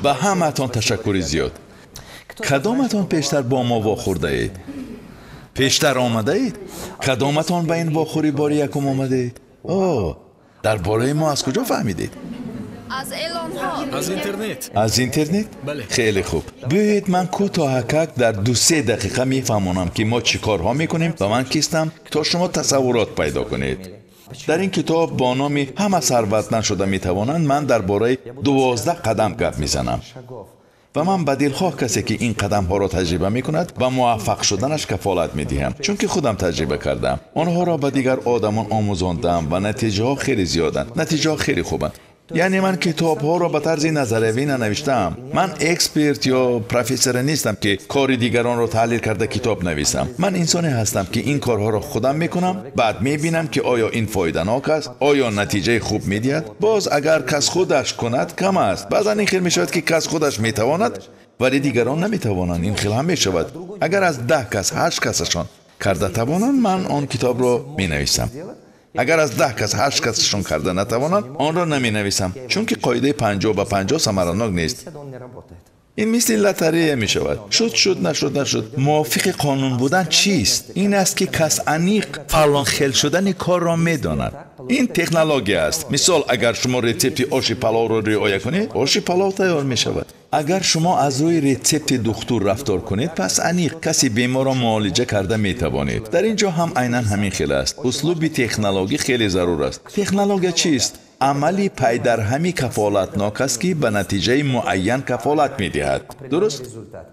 به همتون تشکر زیاد. کدامتون پیشتر با ما واخورده اید؟ پیشتر آمده اید؟ کدامتون به این واخوری بار یکم آمده اید؟ درباره ما از کجا فهمیدید؟ از اعلان ها. از اینترنت. از اینترنت؟ بله. خیلی خوب. بیایید من کوتاهک در 2-3 دقیقه میفهمونم که ما چی کارها میکنیم و من کیستم تا شما تصورات پیدا کنید. در این کتاب با نام همه ثروتمند شده میتوانند من درباره 12 قدم گپ میزنم و من به دلخواه کسی که این قدم ها را تجربه می کند و موفق شدنش کفالت می دهم، چون که خودم تجربه کردم. آنها را به دیگر آدمان آموزاندم و نتیجه ها خیلی زیادند. نتیجه ها خیلی خوبند. یعنی من کتاب ها را به طرز نظریه‌ای ننوشتم. من اکسپرت یا پروفسور نیستم که کار دیگران را تحلیل کرده کتاب نویسم. من انسانی هستم که این کارها را خودم میکنم، بعد میبینم که آیا این فایده‌ناک است، آیا نتیجه خوب میدهد. باز اگر کس خودش کند کم است. بعضا این خیلی میشود که کس خودش میتواند ولی دیگران نمیتوانند. این خیلی هم میشود. اگر از 10 کس 8 کسشان کرده توانند، من آن کتاب را مینویسم. اگر از 10 کس 8 کسشون کرده نتوانند، آن را نمی نویسم، چون که قاعده 50-50 ثمراناک نیست. این مثل لاتاری می شود. شد نشد. موافق قانون بودن چیست؟ این است که کس عمیق فعال خل شدن کار را می داند. این تکنولوژی است. مثال اگر شما رسپت آش پلاو را رعایت کنید، آش پلاو تیار می شود. اگر شما از روی رسپت دکتر رفتار کنید، پس عمیق کسی بیمار را معالجه کرده می توانید. در اینجا هم عیناً همین خیلی است. اسلوب تکنولوژی خیلی ضرور است. تکنولوژی چیست؟ عملی پای در همی کفالتناک است که به نتیجه معین کفالت می دهد. درست؟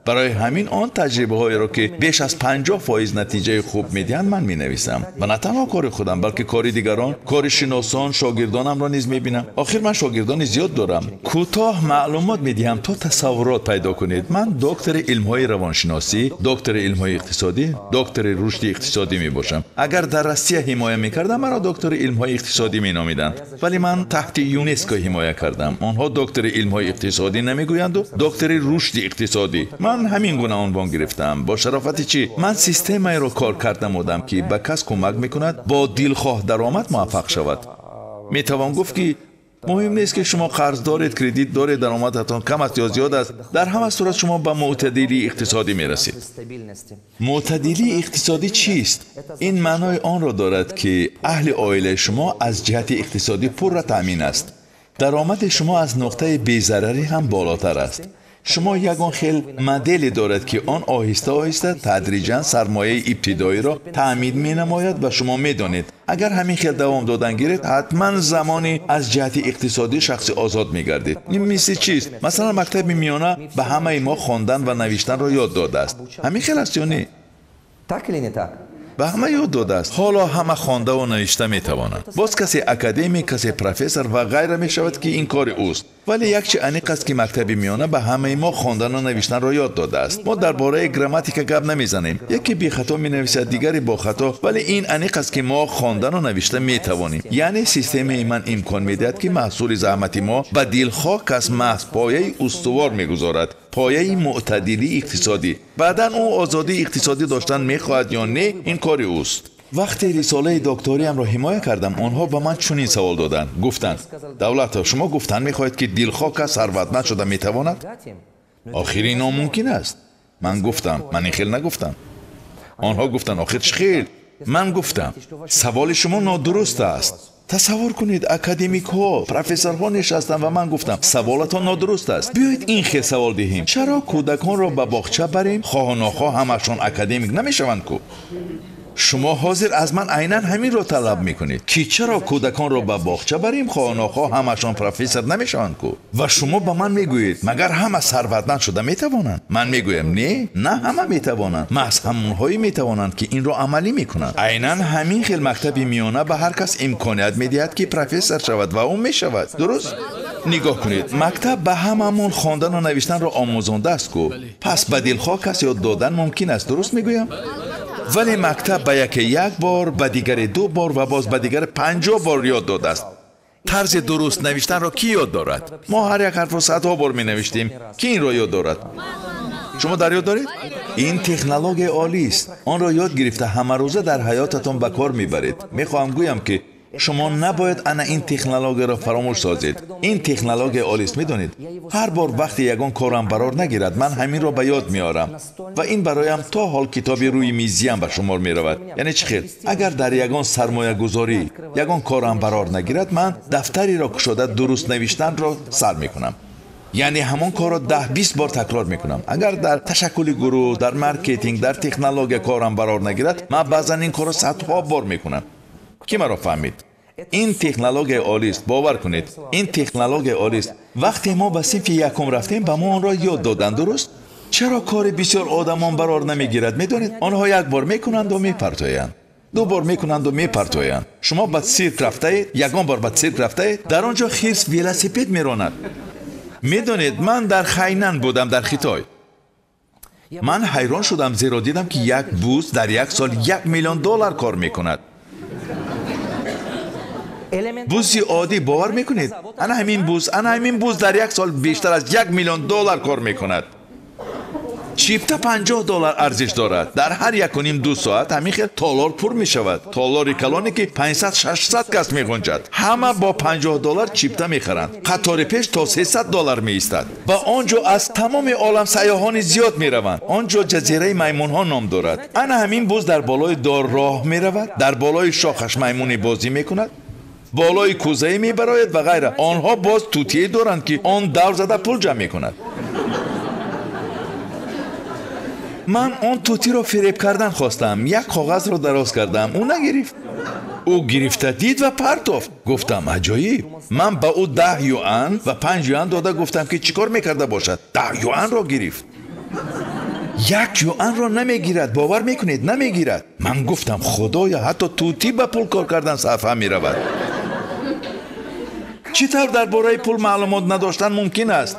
برای همین آن تجربه هایی را که بیش از 50% نتیجه خوب می دهند من می نویسم. و نه تنها کار خودم بلکه کار دیگران، کار شناسان، شاگردانم را نیز می بینم. آخر من شاگردان زیاد دارم. کوتاه معلومات می دهم تا تصورات پیدا کنید. من دکتر علم های روانشناسی، دکتر علم های اقتصادی، دکتر رشد اقتصادی می باشم. اگر در روسیه حمایت می کردم مرا دکتر علم های اقتصادی می نامیدند. ولی من تحت یونسکو حمایت کردم. آنها دکتر علم های اقتصادی نمیگویند و دکتر رشد اقتصادی. من همین گونه عنوان گرفتم. با شرافت چی؟ من سیستمی را کار کردم بودم که به کس کمک میکند با دلخواه درآمد موفق شود. میتوان گفت که مهم نیست که شما قرض دارید، کردیت دارید، درآمدتان کم است یا زیاد است. در همه صورت شما به معتدلی اقتصادی میرسید. معتدلی اقتصادی چیست؟ این معنای آن را دارد که اهل عائله شما از جهت اقتصادی پر را تامین است. درآمد شما از نقطه بی‌ضرری هم بالاتر است. شما یگان خیل مدلی دارد که آن آهسته تدریجاً سرمایه ابتدایی را تأمین می نماید و شما می دانید اگر همین خیل دوام دادن گیرید حتما زمانی از جهت اقتصادی شخص آزاد می گردید. این مثل چیست؟ مثلا مکتب میانه به همه ما خواندن و نوشتن را یاد داده است. همین خیل است یا نه؟ به همه یاد داده است. حالا همه خوانده و نوشته می توانند. باز کسی اکادمی، کسی پروفسور و غیره می شود که این کار اوست. ولی یک چیز انیق است که مکتب میانه به همه ما خواندن و نوشتن را یاد داده است. ما درباره گراماتیک گپ نمیزنیم. یکی بی خطا می نویسد، دیگری با خطا، ولی این انیق است که ما خواندن و نوشته می توانیم. یعنی سیستم ایمن امکان میدهد که محصول زحمت ما به دلخواه کس محض پایه استوار میگذارد. پایه معتدلی اقتصادی. بعداً او آزادی اقتصادی داشتن میخواهد یا نه، این کار اوست. وقتی رساله دکتریم را حمایت کردم، آنها به من چنین سوال دادند. گفتند دولت شما گفتن میخواهید که دلخواه کس ثروتمند شده میتواند؟ آخر این ناممکن است. من گفتم من این خیل نگفتم. آنها گفتند آخر چه خیل؟ من گفتم سوال شما نادرست است. تصور کنید اکادمیک ها، پروفسورها نشستند و من گفتم سوالتان نادرست است. بیایید این خیل سوال دهیم. چرا کودکان را به باغچه بریم؟ خواه ناخواه همشون اکادمیک نمیشوند کو؟ شما حاضر از من عیناً همین را طلب میکنید که چرا کودکان را به باغچه بریم خواه ناخواه همشان پروفسور نمیشوند کو؟ و شما به من میگویید مگر همه ثروتمند شده میتوانند؟ من میگویم نه همه میتوانند. محض همونهایی میتوانند که این را عملی میکنند. عیناً همین خیل مکتب میانه به هر کس امکانیت میدهد که پروفسور شود و اون میشود. درست؟ نگاه کنید مکتب به هممون خواندن و نوشتن را آموزانده است کو؟ پس به دلخواه کس یاد دادن ممکن است. درست میگویم؟ ولی مکتب به یکی یک بار، به دیگر 2 بار و باز به دیگر 50 بار یاد داده است. طرز درست نوشتن را کی یاد دارد؟ ما هر یک حرف را 100 بار می نوشتیم. کی این را یاد دارد؟ شما در یاد دارید؟ این تکنولوژی عالی است. آن را یاد گرفته همه روزه در حیاتتان به کار میبرید. میخواهم گویم که شما نباید انا این تکنولوژی را فراموش سازید. این تکنولوژی عالی است. میدونید هر بار وقتی یگان کارم قرار نگیرد من همین را به یاد میارم و این برایم تا حال کتابی روی میزیم به شمار میرود. یعنی چی خیر؟ اگر در یگان سرمایه گذاری یگان کارم قرار نگیرد من دفتری را کشاده درست نوشتن را سر میکنم. یعنی همون کار را 10-20 بار تکرار میکنم. اگر در تشکل گروه، در مارکتینگ، در تکنولوژی کارم قرار نگیرد من بعضا این کار را صدها بار میکنم. کی مرا فهمید؟ این تکنولوژی عالی است. باور کنید این تکنولوژی عالی است. وقتی ما به صنف یکم رفتیم به ما آن را یاد دادن. درست؟ چرا کار بسیار آدمان قرار نمیگیرد؟ میدونید آنها یک بار میکنند و میپرتویند، دو بار میکنند و میپرتویند. شما به سیرک رفته اید، یگان بار به سیرک رفته اید، در آنجا خرس ولاسیپد میراند. میدونید من در خاینان بودم در خیتای. من حیران شدم زیرا دیدم که یک بوز در یک سال $1,000,000 کار میکند. بوزی عادی باور میکنید؟ انا همین بوز در یک سال بیشتر از $1,000,000 کار میکند. چیپتا $50 ارزش دارد. در هر 1.5-2 ساعت همین خیلی تالار پر می شود. تالاری کلانی که 500-600 کس می گنجد. همه با $50 چیپتا می خرند. قطار پیش تا $300 می ایستد. و آنجا از تمام عالم سیاحان زیاد می روند. آنجا جزیره میمون ها نام دارد. انا همین بوز در بالای دار راه می رود. در بالای شاخش میمونی بازی می کند. بالای کوزه می براید و غیره. آنها باز توتیه دارند که آن دور زده پول جمع می کند. من آن توتی را فریب کردن خواستم. یک کاغذ را دراز کردم. او نگرفت. او گرفته دید و پرتافت. گفتم عجایب. من به او 10 یوان و 5 یوان داده گفتم که چیکار میکرده باشد. 10 یوان را گرفت. 1 یوان را نمیگیرد. باور میکنید نمیگیرد. من گفتم خدایا حتی توتی به پول کار کردن صرفه میرود. چطور درباره پول معلومات نداشتن ممکن است؟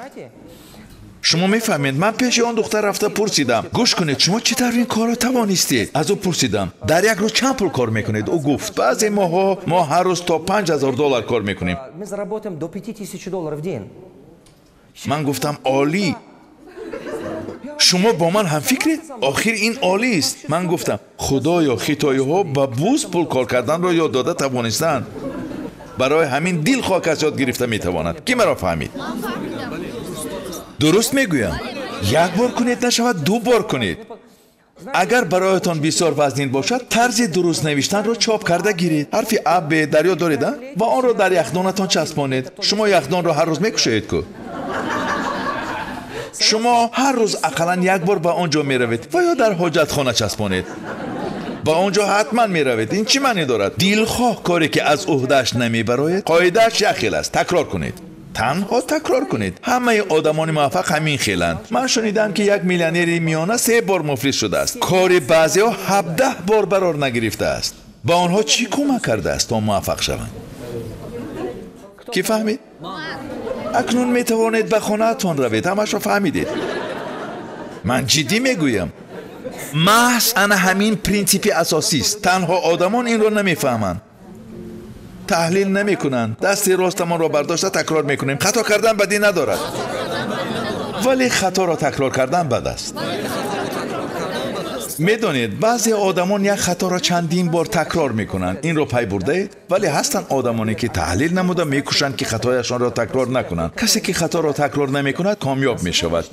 شما میفهمید؟ من پیش آن دختر رفته پرسیدم گوش کنید شما چطور این کار را توانستید؟ از او پرسیدم در یک روز چند پول کار میکنید؟ او گفت بعضی ماها ما هر روز تا $5,000 کار میکنیم. من گفتم عالی. شما با من هم فکرید؟ آخر این عالی است. من گفتم خدایا خیتایی ها با بوز پول کار کردن را یاد داده توانستند. برای همین دل خاک از یاد گرفته میتواند. کی مرا فهمید؟ درست میگویم. یک بار کنید نشود 2 بار کنید. اگر برایتان بسیار وزنین باشد طرز درست نوشتن را چاپ کرده گیرید. حرف اب دریا دارید و آن را در یخدانتان چسبانید. شما یخدان را هر روز میکشید کو؟ شما هر روز اقلا یک بار به آنجا میروید و یا در حاجت خانه چسبانید. با آنجا حتما میروید. این چی معنی دارد؟ دلخواه کاری که از عهده‌اش نمیبراید قاعده‌اش یک خیل است. تکرار کنید. تنها تکرار کنید. همه آدمان موفق همین خیلند. من شنیدم که یک میلیونر میانه 3 بار مفلس شده است. کار بعضی‌ها 17 بار برار نگرفته است. با آنها چی کمک کرده است تا موفق شوند؟ کی فهمید؟ اکنون می توانید به خانه‌تان روید. همش را فهمیدید. من جدی میگویم. محض انا همین پرینسیپی اساسی است. تنها آدمان این را نمیفهمند. تحلیل نمی کنند. دست راستمان را برداشته تکرار می کنیم. خطا کردن بدی ندارد. ولی خطا را تکرار کردن بد است. میدانید بعضی آدمان یک خطا را چندین بار تکرار می کنند. این را پی برده اید؟ ولی هستند آدمانی که تحلیل نموده می کوشند که خطایشان را تکرار نکنند. کسی که خطا را تکرار نمی کند کامیاب می شود.